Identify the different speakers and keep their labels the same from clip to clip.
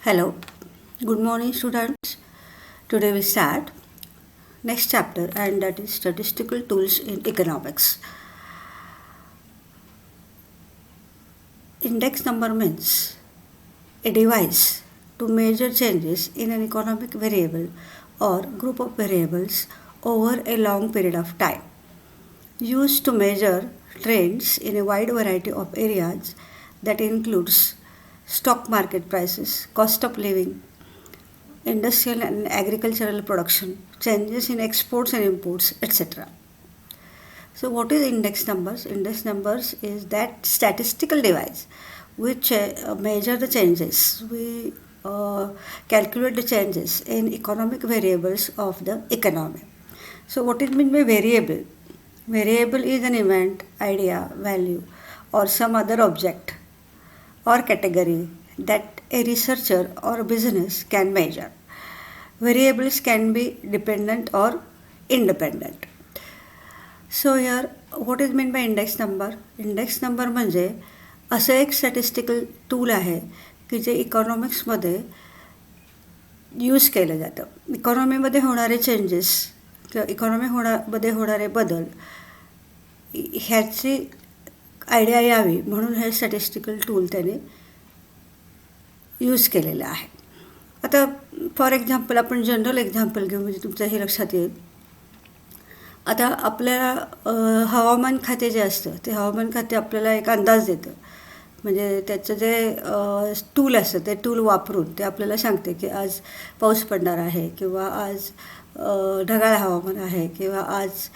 Speaker 1: Hello, good morning, students. Today we start next chapter, and that is statistical tools in economics. Index number means a device to measure changes in an economic variable or group of variables over a long period of time, used to measure trends in a wide variety of areas that includes stock market prices, cost of living, industrial and agricultural production, changes in exports and imports, etc. So, what is index numbers? Index numbers is that statistical device which measure the changes. We calculate the changes in economic variables of the economy. So, what it means by variable? Variable is an event, idea, value, or some other object or category that a researcher or a business can measure. Variables can be dependent or independent. So here what is meant by index number? Index number म्हणजे असं एक statistical tool आहे की जे इकॉनॉमिक्समध्ये use केलं जातं. इकॉनॉमीमध्ये होणारे changes किंवा मध्ये होणारे बदल ह्याची आयडिया यावी म्हणून हे स्टॅटिस्टिकल टूल त्याने यूज केलेलं आहे. आता फॉर एक्झाम्पल आपण जनरल एक्झाम्पल घेऊ म्हणजे तुमच्या हे लक्षात येईल. आता आपल्याला हवामान खाते जे असतं ते हवामान खाते आपल्याला एक अंदाज देतं. म्हणजे त्याचं जे टूल असतं ते टूल वापरून ते आपल्याला सांगते की आज पाऊस पडणार आहे किंवा आज ढगाळ हवामान आहे किंवा आज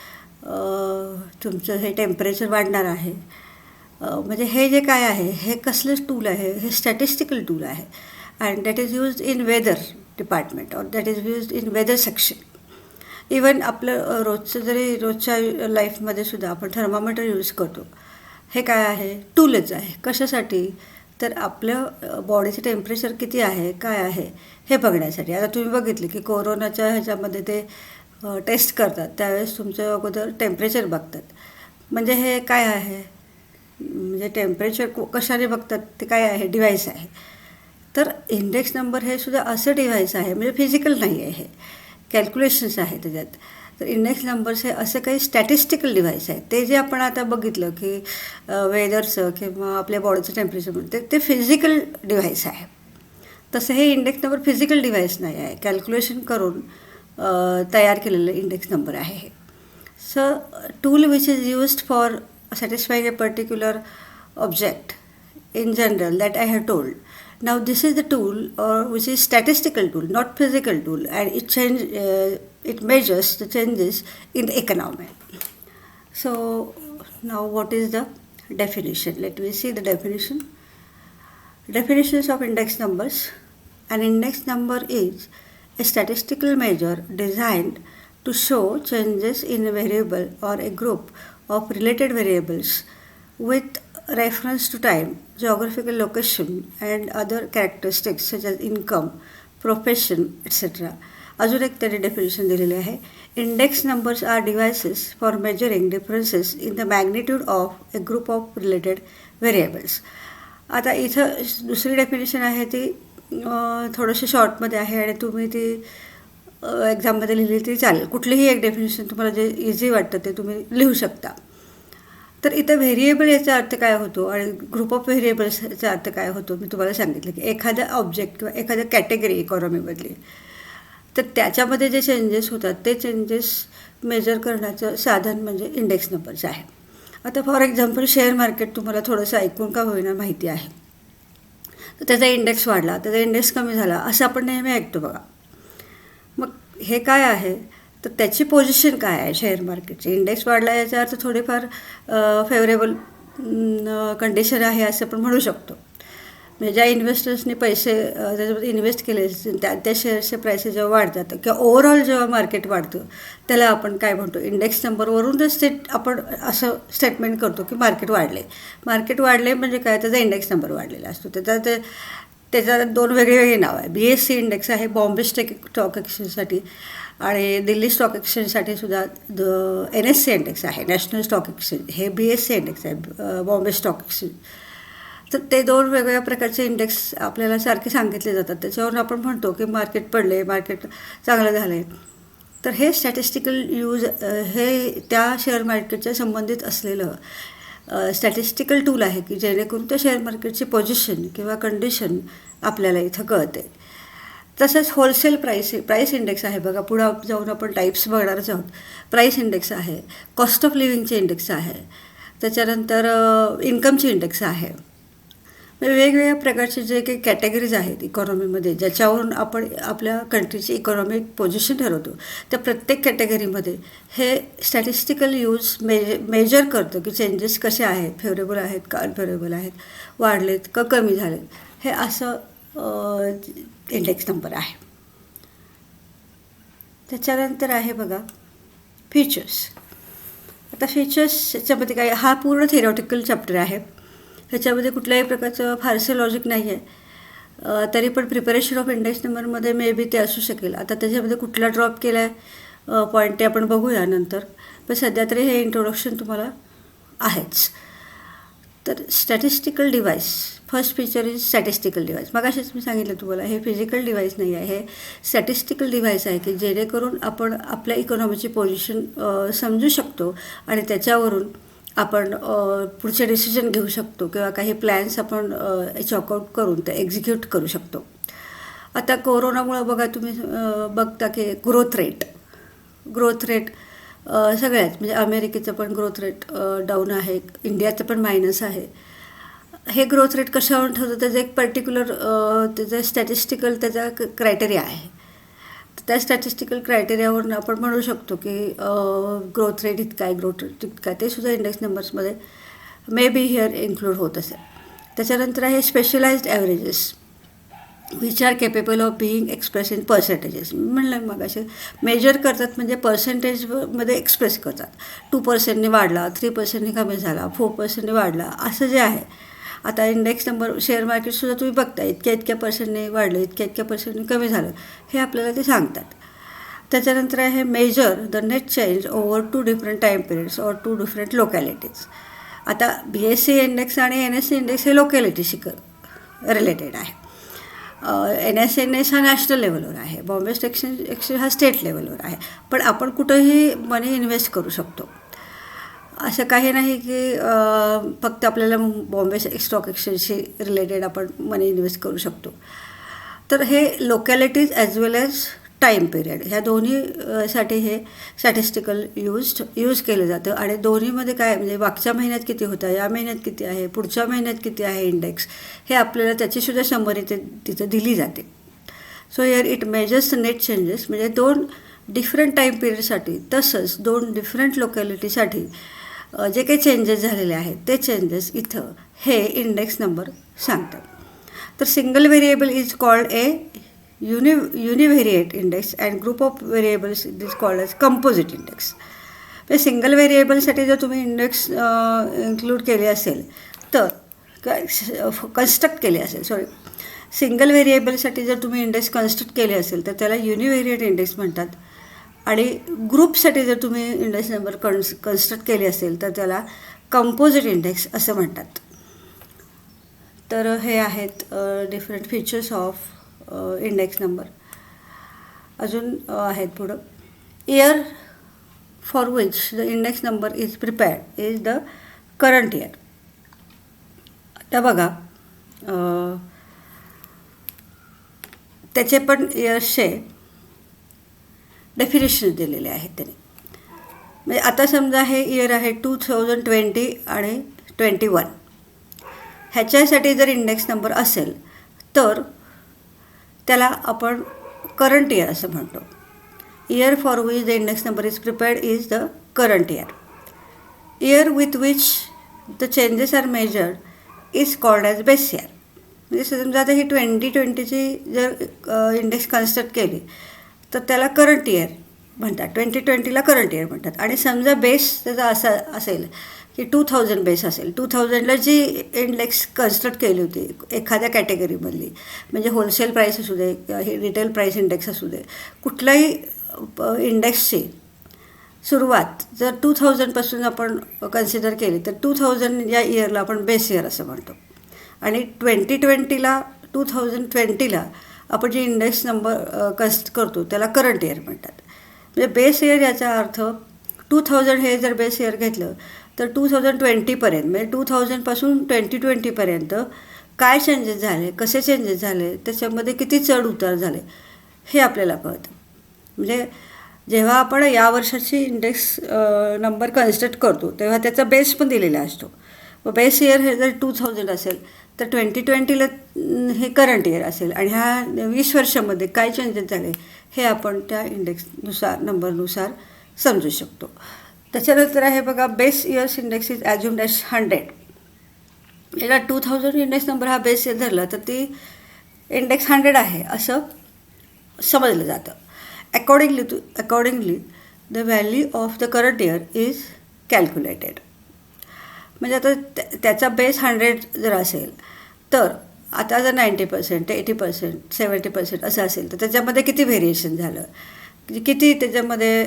Speaker 1: तुमचं हे टेम्परेचर वाढणार आहे. म्हणजे हे जे काय आहे हे कसलं टूल आहे? हे स्टॅटिस्टिकल टूल आहे. And that is used in weather department और that is used in weather section. Even आपलं रोजच्या लाईफमध्ये सुद्धा आपण थर्मामीटर यूज करतो. हे काय आहे? टूलच आहे. कशासाठी? तर आपलं बॉडीचं टेम्परेचर किती आहे, काय आहे हे बघण्यासाठी. आता तुम्ही बघितले की कोरोनाच्या ह्याच्यामध्ये ते टेस्ट करतात त्यावेळेस तुमचं अगोदर टेम्परेचर बघतात. म्हणजे हे काय आहे? म्हणजे टेम्परेचर कशाने बघतात ते काय आहे? डिव्हाइस आहे. तर इंडेक्स नंबर हे सुद्धा असं डिव्हाइस आहे, म्हणजे फिजिकल नाही आहे, हे कॅल्क्युलेशन्स आहे त्याच्यात. तर इंडेक्स नंबर्स हे असं काही स्टॅटिस्टिकल डिव्हाइस आहे. ते जे आपण आता बघितलं की वेदरचं किंवा आपल्या बॉडीचं टेम्परेचर ते फिजिकल डिव्हाइस आहे. तसं हे इंडेक्स नंबर फिजिकल डिव्हाइस नाही आहे, कॅल्क्युलेशन करून तयार केलेलं इंडेक्स नंबर आहे हे. So tool which is used for satisfying a particular object in general that I have told. Now this is the tool which is statistical tool, not physical tool, and it measures the changes in the economy. So now what is the definition? Let me see the definition. Definitions of index numbers. An index number is a statistical measure designed to show changes in a variable or a group of related variables with reference to time, geographical location and other characteristics such as income, profession, etc. अजून एक त्याने definition दिलेले आहे. Index numbers are devices for measuring differences in the magnitude of a group of related variables. आता इथं दुसरी definition आहे ती थोडंशी शॉर्टमध्ये आहे आणि तुम्ही ती एक्झाममध्ये लिहिली तरी चालेल. कुठलीही एक डेफिनेशन तुम्हाला जे इझी वाटतं ते तुम्ही लिहू शकता. तर इथं व्हेरिएबल याचा अर्थ काय होतो आणि ग्रुप ऑफ व्हेरिएबल्स याचा अर्थ काय होतो मी तुम्हाला सांगितलं की एखादा ऑब्जेक्ट किंवा एखाद्या कॅटेगरी इकॉनॉमीमधली तर त्याच्यामध्ये जे चेंजेस होतात ते चेंजेस मेजर करण्याचं साधन म्हणजे इंडेक्स नंबर्स आहे. आता फॉर एक्झाम्पल शेअर मार्केट तुम्हाला थोडंसं ऐकून का होईना माहिती आहे. तर त्याचा इंडेक्स वाढला, त्याचा इंडेक्स कमी झाला असं आपण नेहमी ऐकतो बघा. मग हे काय आहे? तर त्याची पोझिशन काय आहे शेअर मार्केटची? इंडेक्स वाढला याचा अर्थ थोडेफार फेवरेबल कंडिशन आहे असं आपण म्हणू शकतो. म्हणजे ज्या इन्व्हेस्टर्सनी पैसे त्याच्यामध्ये इन्व्हेस्ट केले त्या शेअर्सचे प्राइसेस जेव्हा वाढतात किंवा ओव्हरऑल जेव्हा मार्केट वाढतं त्याला आपण काय म्हणतो? इंडेक्स नंबरवरूनच आपण असं स्टेटमेंट करतो की मार्केट वाढले म्हणजे काय? त्याचा इंडेक्स नंबर वाढलेला असतो. त्याचा दोन वेगळी नाव आहे. BSE इंडेक्स आहे बॉम्बे स्टॉक एक्सचेंजसाठी आणि दिल्ली स्टॉक एक्सचेंजसाठी सुद्धा NSE इंडेक्स आहे नॅशनल स्टॉक एक्सचेंज. हे BSE इंडेक्स आहे बॉम्बे स्टॉक एक्सचेंज. तर ते दोन वेगवेगळ्या प्रकारचे इंडेक्स आपल्याला सारखे सांगितले जातात. त्याच्यावरून आपण म्हणतो की मार्केट पडले, मार्केट चांगलं झालं आहे. तर हे स्टॅटिस्टिकल यूज हे त्या शेअर मार्केटच्या संबंधित असलेलं स्टॅटिस्टिकल टूल आहे की जेणेकरून त्या शेअर मार्केटची पोझिशन किंवा कंडिशन आपल्याला इथं कळते. तसंच होलसेल प्राईस इंडेक्स आहे बघा. पुढं जाऊन आपण टाईप्स बघणारच आहोत. प्राईस इंडेक्स आहे, कॉस्ट ऑफ लिव्हिंगचे इंडेक्स आहे, त्याच्यानंतर इन्कमची इंडेक्स आहे. वेगवेगळ्या प्रकारचे जे काही कॅटेगरीज आहेत इकॉनॉमीमध्ये ज्याच्यावरून आपण आपल्या कंट्रीची इकॉनॉमिक पोझिशन ठरवतो, त्या प्रत्येक कॅटेगरीमध्ये हे स्टॅटिस्टिकल यूज मेजर करतं की चेंजेस कसे आहेत, फेवरेबल आहेत का अनफेवरेबल आहेत, वाढलेत का कमी झालेत, हे असं इंडेक्स नंबर आहे. त्याच्यानंतर आहे बघा फीचर्स. आता फीचर्स याच्यामध्ये काय, हा पूर्ण थेरॉटिकल चॅप्टर आहे. ह्याच्यामध्ये कुठल्याही प्रकारचं फारसं लॉजिक नाही आहे. तरी पण प्रिपरेशन ऑफ इंडेक्स नंबरमध्ये मे बी ते असू शकेल. आता त्याच्यामध्ये कुठला ड्रॉप केला आहे पॉईंट ते आपण बघूया नंतर. पण सध्या तरी हे इंट्रोडक्शन तुम्हाला आहेच. तर statistical device, first feature is statistical device. मग असेच मी सांगितलं तुम्हाला हे फिजिकल डिव्हाइस नाही आहे, हे स्टॅटिस्टिकल डिव्हाइस आहे की जेणेकरून आपण आपल्या इकॉनॉमीची पोझिशन समजू शकतो आणि त्याच्यावरून आपण पुढचे डिसिजन घेऊ शकतो किंवा काही प्लॅन्स आपण चॉकआउट करून ते एक्झिक्यूट करू शकतो. आता कोरोनामुळं बघा तुम्ही बघता की ग्रोथ रेट सगळ्याच म्हणजे अमेरिकेचं पण ग्रोथ रेट डाऊन आहे, इंडियाचं पण मायनस आहे. हे ग्रोथ रेट कशावरून ठरवतं, त्याचं एक पर्टिक्युलर त्याचं स्टॅटिस्टिकल त्याचा क्रायटेरिया आहे. त्या स्टॅटिस्टिकल क्रायटेरियावरून आपण म्हणू शकतो की ग्रोथ रेट इतका आहे, ग्रोथ रेट इतका आहे. ते सुद्धा इंडेक्स नंबर्समध्ये मे बी हिअर इन्क्लूड होत असेल. त्याच्यानंतर आहे specialised averages which are capable of being express in percentages. म्हणलं मग असे मेजर करतात म्हणजे पर्सेंटेजमध्ये एक्सप्रेस करतात. 2% वाढला, 3% कमी झाला, 4% वाढला, असं जे आहे. आता इंडेक्स नंबर शेअर मार्केटसुद्धा तुम्ही बघता इतक्या पर्सेंटने वाढलं, इतक्या पर्सेंटने कमी झालं, हे आपल्याला ते सांगतात. त्याच्यानंतर आहे major the net change over 2 different time periods or 2 different localities. आता BSE इंडेक्स आणि NSE इंडेक्स हे लोकॅलिटीशी रिलेटेड आहे. NSE हा नॅशनल लेवलवर आहे, बॉम्बे स्टॉक एक्सचेंज हा स्टेट लेवलवर आहे. पण आपण कुठंही मनी इन्व्हेस्ट करू शकतो. असं काही नाही की फक्त आपल्याला बॉम्बे स्टॉक एक्सचेंजशी रिलेटेड आपण मनी इन्व्हेस्ट करू शकतो. तर हे लोकॅलिटीज ॲज वेल ॲज टाईम पिरियड ह्या दोन्ही साठी हे स्टॅटिस्टिकल यूज केलं जातं. आणि दोन्हीमध्ये काय म्हणजे मागच्या महिन्यात किती होता, या महिन्यात किती आहे, पुढच्या महिन्यात किती आहे इंडेक्स, हे आपल्याला त्याचीसुद्धा समरी तिथं दिली जाते. So here it measures the net changes म्हणजे 2 डिफरंट टाईम पिरियडसाठी तसंच 2 डिफरंट लोकॅलिटीसाठी जे काही चेंजेस झालेले आहेत ते चेंजेस इथं हे इंडेक्स नंबर सांगतात. तर single variable is called a univariate index and group of variables is called as composite index. म्हणजे सिंगल व्हेरिएबलसाठी जर तुम्ही इंडेक्स इन्क्लूड केले असेल तर सिंगल व्हेरिएबलसाठी जर तुम्ही इंडेक्स कन्स्ट्रक्ट केले असेल तर त्याला युनिव्हेरिएट इंडेक्स म्हणतात. आणि ग्रुपसाठी जर तुम्ही इंडेक्स नंबर कन्स्ट्रक्ट केले असेल तर त्याला कंपोजिट इंडेक्स असं म्हणतात. तर हे आहेत different features of index number. अजून आहेत पुढं. Year for which the index number is prepared is the current year. आता बघा त्याचे पण इयर्सचे डेफिनेशन दिलेले आहेत त्याने. म्हणजे आता समजा हे इयर आहे 2020 आणि 21. ह्याच्यासाठी जर इंडेक्स नंबर असेल तर त्याला आपण करंट इयर असं म्हणतो. Year for which the index number is prepared is the current year. Year with which the changes are measured is called as base year. म्हणजे समजा आता ही 2020ची जर इंडेक्स कन्स्ट्रक्ट केली तर त्याला करंट इयर म्हणतात, 2020ला करंट इयर म्हणतात. आणि समजा बेस त्याचा असा असेल की 2000 बेस असेल, 2000ला जी इंडेक्स कन्स्ट्रक्ट केली होती एखाद्या कॅटेगरीमधली, म्हणजे होलसेल प्राईस असू दे किंवा रिटेल प्राईस इंडेक्स असू दे, कुठल्याही इंडेक्सची सुरुवात जर 2000पासून आपण कन्सिडर केली तर 2000 या इयरला आपण बेस इयर असं म्हणतो. आणि 2020ला आपण जे इंडेक्स नंबर कस्ट करतो त्याला करंट इयर म्हणतात. म्हणजे बेस इयर याचा अर्थ 2000 हे जर बेस इयर घेतलं तर 2020पर्यंत म्हणजे 2000पासून 2020पर्यंत काय चेंजेस झाले, कसे चेंजेस झाले, त्याच्यामध्ये किती चढ उतार झाले हे आपल्याला कळतं. म्हणजे जेव्हा आपण या वर्षाची इंडेक्स नंबर कन्स्ट्रक्ट करतो तेव्हा त्याचा बेस पण दिलेला असतो. व बेस इयर हे जर 2000 असेल तर 2020ला हे करंट इयर असेल आणि ह्या 20 वर्षामध्ये काय चेंजेस झाले हे आपण त्या इंडेक्सनुसार नंबरनुसार समजू शकतो. त्याच्यानंतर आहे बघा base years index is assumed as 100. याला 2000 इंडेक्स नंबर हा बेस इयर धरला तर ती इंडेक्स 100 आहे असं समजलं जातं. Accordingly the value of the current year is calculated. म्हणजे आता त्याचा बेस 100 जर असेल तर आता जर 90%, 80%, 70% असं असेल तर त्याच्यामध्ये किती व्हेरिएशन झालं, किती त्याच्यामध्ये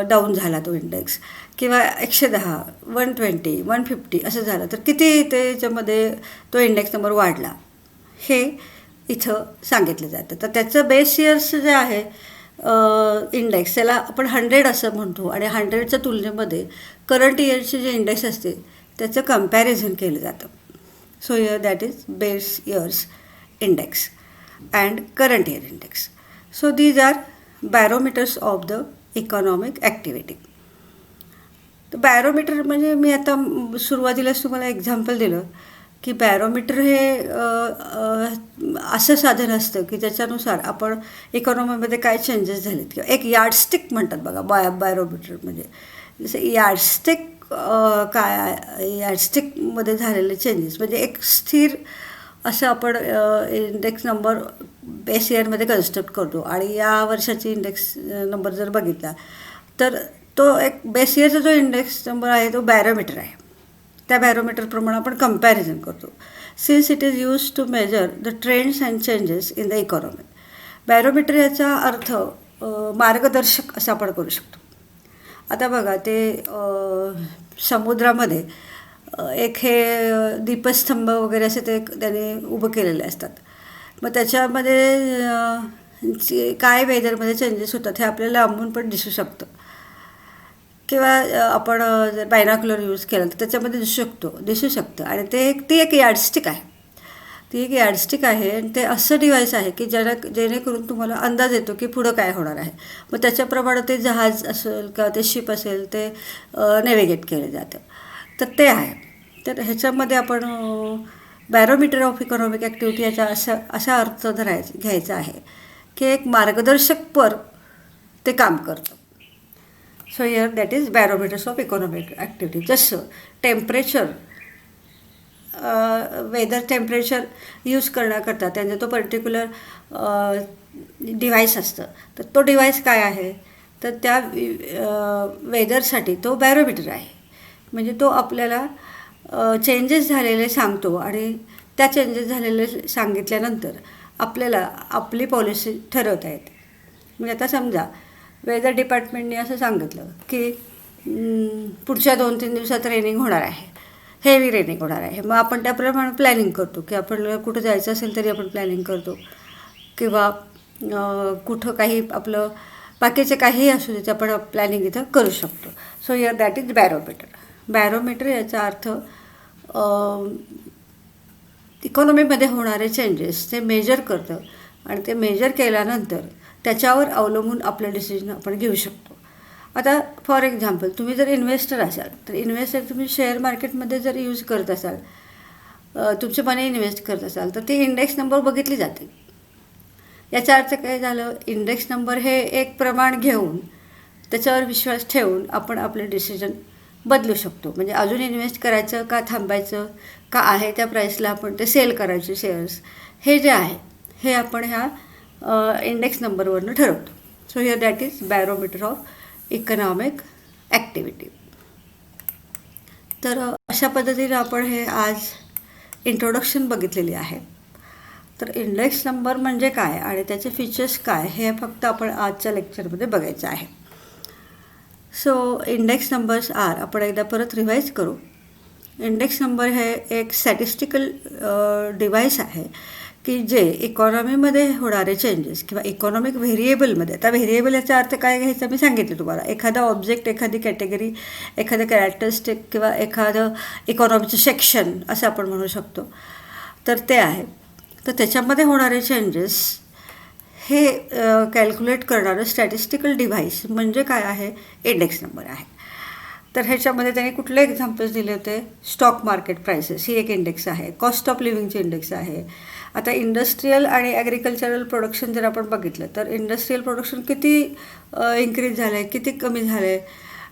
Speaker 1: डाऊन झाला तो इंडेक्स, किंवा 110, 120, 150 असं झालं तर किती त्याच्यामध्ये तो इंडेक्स नंबर वाढला हे इथं सांगितलं जातं. तर त्याचं बेस इयर्स जे आहे इंडेक्स त्याला आपण 100 असं म्हणतो आणि 100च्या तुलनेमध्ये करंट इयरचे जे इंडेक्स असते त्याचं कम्पॅरिझन केलं जातं. So here that is base years index and current year index. So these are barometers of the economic activity. तर बॅरोमीटर म्हणजे मी आता सुरुवातीलाच तुम्हाला एक्झाम्पल दिलं की बॅरोमीटर हे असं साधन असतं की त्याच्यानुसार आपण इकॉनॉमीमध्ये काय चेंजेस झालेत किंवा एक यार्डस्टिक म्हणतात बघा बॅरोमीटर. म्हणजे जसं यार्डस्टिक काय यार्डस्टिकमध्ये झालेले चेंजेस म्हणजे एक स्थिर असं आपण इंडेक्स नंबर बेस इयरमध्ये कन्स्ट्रक्ट करतो आणि या वर्षाची इंडेक्स नंबर जर बघितला तर तो एक बेस इयरचा जो इंडेक्स नंबर आहे तो बॅरोमीटर आहे. त्या बॅरोमीटरप्रमाणे आपण कम्पॅरिझन करतो. Since it is use to measure the trends and changes in the economy. Barometer याचा अर्थ मार्गदर्शक असा आपण करू शकतो. आता बघा ते समुद्रामध्ये एक हे दीपस्तंभ वगैरे असे ते त्याने उभं केलेले असतात. मग त्याच्यामध्ये काय वेदरमध्ये चेंजेस होतात हे आपल्याला लांबून पण दिसू शकतं किंवा आपण जर बायनॉक्युलर यूज केला तर त्याच्यामध्ये दिसू शकतं आणि ती एक यार्डस्टिक आहे. ती एक यार्डस्टिक आहे आणि ते असं डिव्हाइस आहे की जेणेकरून तुम्हाला अंदाज येतो की पुढं काय होणार आहे. मग त्याच्याप्रमाणे ते जहाज असेल किंवा ते शिप असेल ते नेव्हिगेट केलं जातं. तर ते आहे. तर ह्याच्यामध्ये आपण बॅरोमीटर ऑफ इकॉनॉमिक ॲक्टिव्हिटी याचा असा अर्थ घ्यायचा आहे की एक मार्गदर्शकपर ते काम करतं. So here that is barometers of economic activity. जसं टेम्परेचर वेदर टेम्परेचर यूज करण्याकरता त्यांचा तो पर्टिक्युलर डिव्हाइस असतं. तर तो डिव्हाइस काय आहे तर त्या वेदरसाठी तो बॅरोमीटर आहे. म्हणजे तो आपल्याला चेंजेस झालेले सांगतो आणि त्या चेंजेस झालेले सांगितल्यानंतर आपल्याला आपली पॉलिसी ठरवता येते. म्हणजे आता समजा वेदर डिपार्टमेंटने असं सांगितलं की पुढच्या 2-3 दिवसात रेनिंग होणार आहे, हेवी रेनिंग होणार आहे. मग आपण त्याप्रमाणे प्लॅनिंग करतो की आपण कुठं जायचं असेल तरी आपण प्लॅनिंग करतो किंवा कुठं काही आपलं बाकीचे काहीही असू दे ते आपण प्लॅनिंग इथं करू शकतो. So here that is barometer. Barometer याचा अर्थ इकॉनॉमीमध्ये होणारे चेंजेस ते मेजर करतं आणि ते मेजर केल्यानंतर त्याच्यावर अवलंबून आपलं डिसिजन आपण घेऊ शकतो. आता फॉर एक्झाम्पल तुम्ही जर इन्व्हेस्टर असाल तर इन्व्हेस्टर तुम्ही शेअर मार्केटमध्ये जर यूज करत असाल, तुमचे मनी इन्व्हेस्ट करत असाल तर ती इंडेक्स नंबर बघितली जाते. याचा अर्थ काय झालं, इंडेक्स नंबर हे एक प्रमाण घेऊन त्याच्यावर विश्वास ठेवून आपण आपले डिसिजन बदलू शकतो. म्हणजे अजून इन्व्हेस्ट करायचं का थांबायचं का आहे त्या प्राईसला आपण ते सेल करायचे शेअर्स हे जे आहे हे आपण ह्या इंडेक्स नंबरवरनं ठरवतो. So here that is barometer of economic activity. तर अशा पद्धतीने आपण हे आज इंट्रोडक्शन बघितलेली आहे. तर इंडेक्स नंबर म्हणजे काय आणि त्याचे फीचर्स काय हे फक्त आपण आजच्या लेक्चरमध्ये बघायचं आहे. सो इंडेक्स नंबर्स आर, आपण एकदा परत रिवाईज करू. इंडेक्स नंबर हे एक स्टॅटिस्टिकल डिव्हाइस आहे की जे इकॉनॉमीमध्ये होणारे चेंजेस किंवा इकॉनॉमिक व्हेरिएबलमध्ये, आता व्हेरिएबल याचा अर्थ काय घ्यायचा मी सांगितलं तुम्हाला. एखादा ऑब्जेक्ट, एखादी कॅटेगरी, एखादं कॅरेक्टरिस्टिक किंवा एखादं इकॉनॉमीचं सेक्शन असं आपण म्हणू शकतो. तर ते आहे. तर त्याच्यामध्ये होणारे चेंजेस हे कॅल्क्युलेट करणारं स्टॅटिस्टिकल डिव्हाइस म्हणजे काय आहे, इंडेक्स नंबर आहे. तर ह्याच्यामध्ये त्यांनी कुठले एक्झाम्पल्स दिले होते, स्टॉक मार्केट प्राइसेस ही एक इंडेक्स आहे, कॉस्ट ऑफ लिव्हिंगची इंडेक्स आहे. आता इंडस्ट्रीयल आणि ॲग्रिकल्चरल प्रोडक्शन जर आपण बघितलं तर इंडस्ट्रीयल प्रोडक्शन किती इन्क्रीज झालं आहे, किती कमी झालं आहे,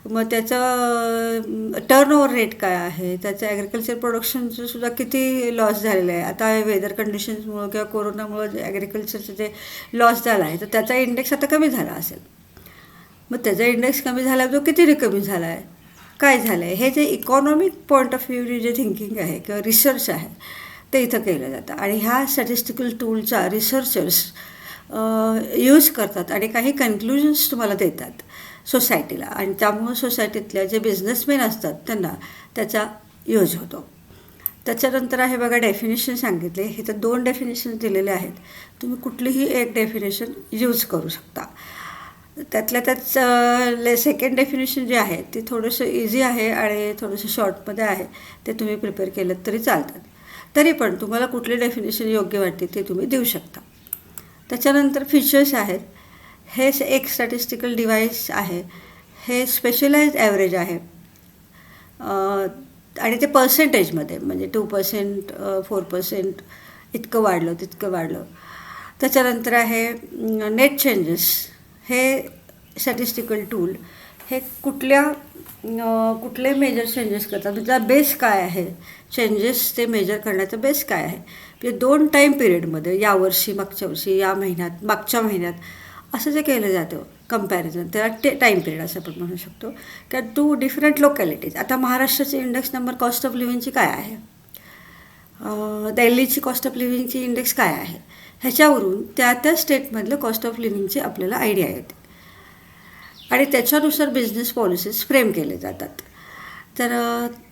Speaker 1: मग त्याचं टर्नओव्हर रेट काय आहे, त्याचं ॲग्रिकल्चर प्रोडक्शनचं सुद्धा किती लॉस झालेलं आहे. आता वेदर कंडिशन्समुळं किंवा कोरोनामुळं जे ॲग्रिकल्चरचं जे लॉस झाला आहे तर त्याचा इंडेक्स आता कमी झाला असेल. मग त्याचा इंडेक्स कमी झाला, जो किती कमी झाला आहे, काय झालं आहे, हे जे इकॉनॉमिक पॉईंट ऑफ व्ह्यूने जे थिंकिंग आहे किंवा रिसर्च आहे ते इथं केलं जातं. आणि ह्या स्टॅटिस्टिकल टूलचा रिसर्चर्स यूज करतात आणि काही कन्क्लुजन्स तुम्हाला देतात सोसायटीला. आणि त्यामुळं सोसायटीतल्या जे बिझनेसमॅन असतात त्यांना त्याचा यूज होतो. त्याच्यानंतर आहे बघा, डेफिनेशन सांगितले. इथं 2 डेफिनेशन दिलेले आहेत. तुम्ही कुठलीही एक डेफिनेशन यूज करू शकता. त्यातल्या त्यात सेकंड डेफिनेशन जे आहे ते थोडंसं इझी आहे आणि थोडंसं शॉर्टमध्ये आहे. ते तुम्ही प्रिपेअर केलं तरी चालतात. तरी पण तुम्हाला कुठले डेफिनेशन योग्य वाटते ते तुम्ही देऊ शकता. त्याच्यानंतर फीचर्स आहेत. हे एक स्टॅटिस्टिकल डिव्हाइस आहे. हे स्पेशलाइज्ड ॲव्हरेज आहे आणि ते पर्सेंटेजमध्ये, म्हणजे 2%, 4% इतकं वाढलं तितकं वाढलं. त्याच्यानंतर आहे नेट चेंजेस. हे स्टॅटिस्टिकल टूल हे कुठले मेजर चेंजेस करतात, त्याचा बेस काय आहे, चेंजेस ते मेजर करण्याचा बेस काय आहे. म्हणजे 2 टाईम पिरियडमध्ये, यावर्षी, मागच्या वर्षी, या महिन्यात, मागच्या महिन्यात, असं जे केलं जातं कम्पॅरिझन, त्याला टाईम पिरियड असं आपण म्हणू शकतो. त्या 2 डिफरंट लोकॅलिटीज. आता महाराष्ट्राची इंडेक्स नंबर कॉस्ट ऑफ लिव्हिंगची काय आहे, दिल्लीची कॉस्ट ऑफ लिव्हिंगची इंडेक्स काय आहे, ह्याच्यावरून त्या स्टेटमधलं कॉस्ट ऑफ लिव्हिंगची आपल्याला आयडिया येते आणि त्याच्यानुसार बिझनेस पॉलिसीज फ्रेम केले जातात. तर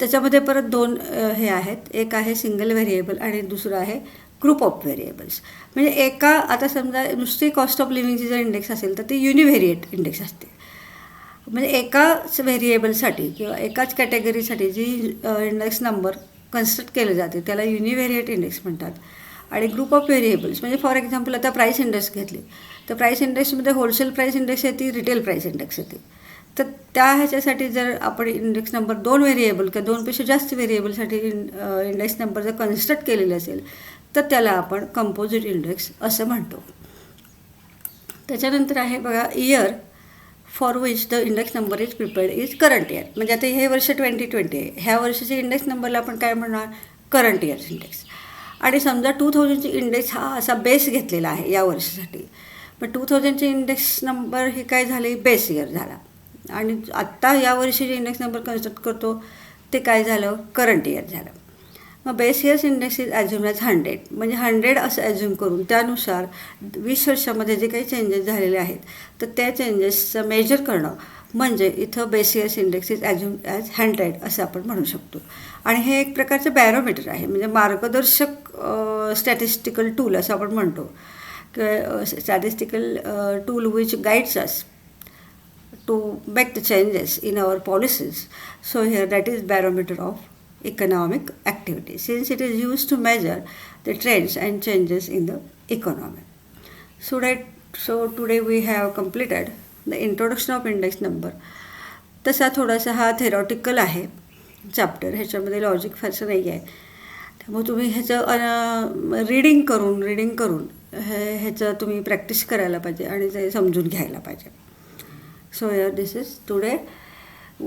Speaker 1: त्याच्यामध्ये परत 2 हे आहेत. एक आहे सिंगल व्हेरिएबल आणि दुसरं आहे ग्रुप ऑफ व्हेरिएबल्स. म्हणजे आता समजा नुसती कॉस्ट ऑफ लिव्हिंगची जर इंडेक्स असेल तर ती युनिव्हेरिएट इंडेक्स असते. म्हणजे एकाच व्हेरिएबलसाठी किंवा एकाच कॅटेगरीसाठी जी इंडेक्स नंबर कन्स्ट्रक्ट केले जाते त्याला युनिव्हेरिएट इंडेक्स म्हणतात. आणि ग्रुप ऑफ व्हेरिएबल्स म्हणजे फॉर एक्झाम्पल आता प्राईस इंडेक्स घेतली तर प्राईस इंडेक्समध्ये होलसेल प्राईस इंडेक्स येते, रिटेल प्राईस इंडेक्स येते. तर त्या ह्याच्यासाठी जर आपण इंडेक्स नंबर 2 व्हेरिएबल किंवा 2पेक्षा जास्त व्हेरिएबलसाठी इंडेक्स नंबर जर कन्स्ट्रक्ट केलेले असेल तर त्याला आपण कंपोजिट इंडेक्स असं म्हणतो. त्याच्यानंतर आहे बघा, year for which the index number is prepared is current year. म्हणजे आता हे वर्ष 2020 आहे, ह्या वर्षाच्या इंडेक्स नंबरला आपण काय म्हणणार, करंट इयर इंडेक्स. आणि समजा 2000ची इंडेक्स हा असा बेस घेतलेला आहे या वर्षासाठी, पण 2000ची इंडेक्स नंबर ही काय झाली, बेस इयर झाला. आणि आत्ता या वर्षी जे इंडेक्स नंबर कन्स्ट्रक्ट करतो ते काय झालं, करंट इयर झालं. मग base years index is assume as 100. म्हणजे 100 असं ॲज्युम करून त्यानुसार 20 वर्षामध्ये जे काही चेंजेस झालेले आहेत तर त्या चेंजेसचं मेजर करणं म्हणजे इथं base years index is assume as 100 असं आपण म्हणू शकतो. आणि हे एक प्रकारचं बॅरोमीटर आहे, म्हणजे मार्गदर्शक स्टॅटिस्टिकल टूल असं आपण म्हणतो. Statistical tool which guides us to make the changes in our policies. So here that is barometer of economic activity, since it is used to measure the trends and changes in the economy. So today we have completed the introduction of index number. तसा थोडासा हा theoretical आहे chapter, ह्याच्यामध्ये logic फारसं नाही आहे. त्यामुळे तुम्ही ह्याचं रीडिंग करून ह्याचं तुम्ही प्रॅक्टिस करायला पाहिजे आणि ते समजून घ्यायला पाहिजे. So here this is today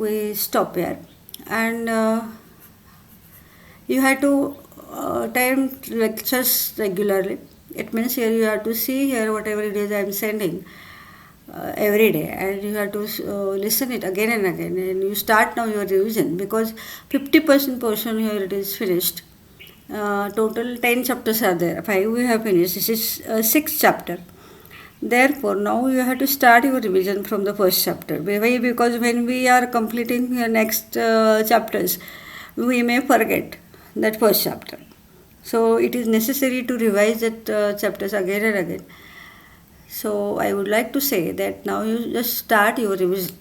Speaker 1: we stop here, and you have to attend lectures regularly. It means here you have to see here whatever it is I am sending every day, and you have to listen it again and again, and you start now your revision because 50% portion here it is finished. Total 10 chapters are there. 5 we have finished. This is 6th chapter. Therefore, now you have to start your revision from the first chapter. Why? Because when we are completing your next chapters, we may forget that first chapter. So it is necessary to revise that chapters again and again. So I would like to say that now you just start your revision.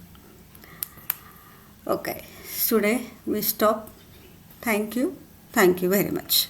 Speaker 1: Okay, today we stop. Thank you. Thank you very much.